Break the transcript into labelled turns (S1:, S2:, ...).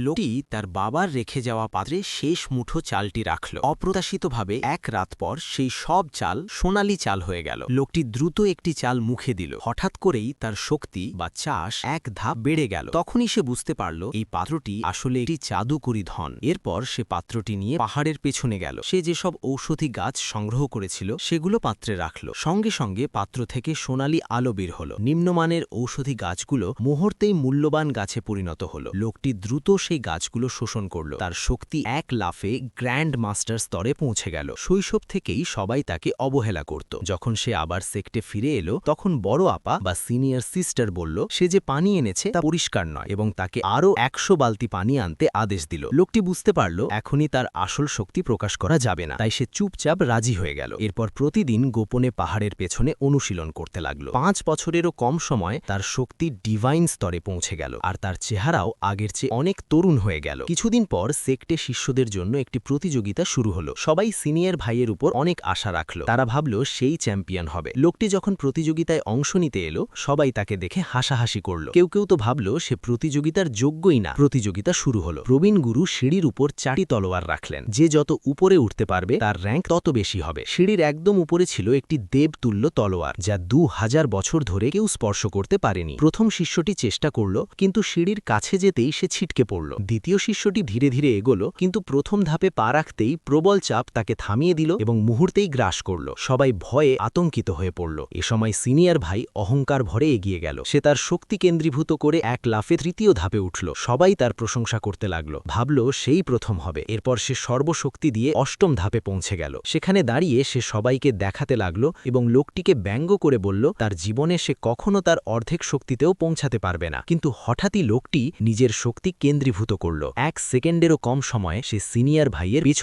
S1: লোকটি তার বাবার রেখে যাওয়া পাত্রে শেষ মুঠো চালটি রাখল। অপ্রত্যাশিতভাবে এক রাত পর সেই সব চাল সোনালি চাল হয়ে গেল। লোকটি দ্রুত একটি চাল মুখে দিল। হঠাৎ করেই তার শক্তি বা চাষ এক ধাপ বেড়ে গেল। তখনই সে বুঝতে পারল এই পাত্রটি আসলে একটি জাদুকরী ধন। এরপর সে পাত্রটি নিয়ে পাহাড়ের পেছনে গেল। সে যেসব ঔষধি গাছ সংগ্রহ করেছিল সেগুলো পাত্রে রাখল। সঙ্গে সঙ্গে পাত্র থেকে সোনালি আলো বের হল। নিম্নমানের ঔষধি গাছগুলো মুহূর্তেই মূল্যবান গাছে পরিণত হল। লোকটি দ্রুত সেই গাছগুলো শোষণ করল। তার শক্তি এক লাফে গ্র্যান্ড মাস্টার স্তরে পৌঁছে গেল। শৈশব থেকেই সবাই তাকে অবহেলা করত। যখন সে আবার সেক্টে ফিরে এলো তখন বড় আপা বা সিনিয়র সিস্টার বলল সে যে পানি এনেছে তা পরিষ্কার নয় এবং তাকে আরও 100 বালতি পানি আনতে আদেশ দিল। লোকটি বুঝতে পারল এখনই তার আসল শক্তি প্রকাশ করা যাবে না, তাই সে চুপচাপ রাজি হয়ে গেল। এরপর প্রতিদিন গোপনে পাহাড়ের পেছনে অনুশীলন করতে লাগল। 5 বছরেরও কম সময় তার শক্তি ডিভাইন স্তরে পৌঁছে গেল আর তার চেহারাও আগের চেয়ে অনেক তরুণ হয়ে গেল। কিছুদিন পর সেক্টে শিষ্যদের জন্য একটি প্রতিযোগিতা শুরু হলো। সবাই সিনিয়র ভাইয়ের উপর অনেক আশা রাখল। তারা ভাবল সেই চ্যাম্পিয়ন হবে। লোকটি যখন প্রতিযোগিতায় অংশ নিতে এলো সবাই তাকে দেখে হাসাহাসি করল। কেউ কেউ তো ভাবল সে প্রতিযোগিতার যোগ্যই না। প্রতিযোগিতা শুরু হলো। প্রবীণ গুরু সিঁড়ির উপর 4টি তলোয়ার রাখলেন। যে যত উপরে উঠতে পারবে তার র্যাঙ্ক তত বেশি হবে। সিঁড়ির একদম উপরে ছিল একটি দেবতুল্য তলোয়ার যা 2000 বছর ধরে কেউ স্পর্শ করতে পারেনি। প্রথম শিষ্যটি চেষ্টা করল কিন্তু সিঁড়ির কাছে যেতেই সে ছিটকে পড়ল। দ্বিতীয় শিষ্যটি ধীরে ধীরে এগোলো কিন্তু প্রথম ধাপে পা রাখতেই প্রবল চাপ তাকে থামিয়ে দিল এবং মুহূর্তেই গ্রাস করল। সবাই ভয়ে আতঙ্কিত হয়ে পড়ল। এ সময় সিনিয়র ভাই অহংকার ভরে এগিয়ে গেল। সে তার শক্তি কেন্দ্রীভূত করে এক লাফে তৃতীয় ধাপে উঠল। সবাই তার প্রশংসা করতে লাগল, ভাবল সেই প্রথম হবে। এরপর সে সর্বশক্তি দিয়ে 8ম ধাপে পৌঁছে গেল। সেখানে দাঁড়িয়ে সে সবাইকে দেখাতে লাগল এবং লোকটিকে ব্যঙ্গ করে বলল তার জীবনে সে কখনো তার অর্ধেক শক্তিতেও পৌঁছাতে পারবে না। কিন্তু হঠাৎই লোকটি নিজের শক্তি কেন্দ্রীভূত করল। 1 সেকেন্ডেরও কম সময়ে সে সিনিয়র ভাইয়ের পিছনে